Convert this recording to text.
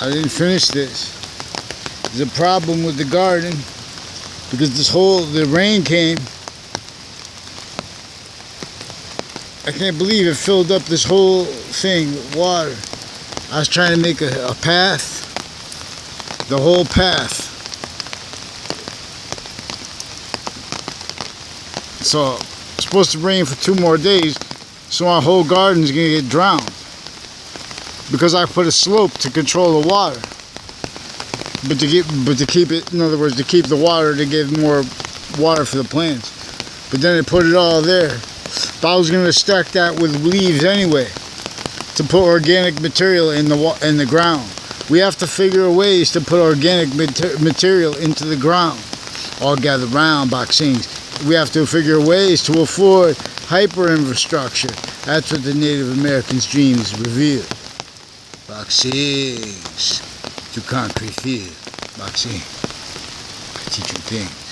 I didn't finish this. There's a problem with the garden because the rain came. I can't believe it filled up this whole thing with water. I was trying to make a path, the whole path. So it's supposed to rain for 2 more days, so my whole garden's gonna get drowned because I put a slope to control the water. But to keep it, in other words, to keep the water, to give more water for the plants. But then I put it all there. But I was going to stack that with leaves anyway, to put organic material in the ground. We have to figure ways to put organic material into the ground. All gather round, boxings. We have to figure ways to afford hyper infrastructure. That's what the Native Americans' dreams reveal. Boxings to concrete field. Boxing. I teach you things.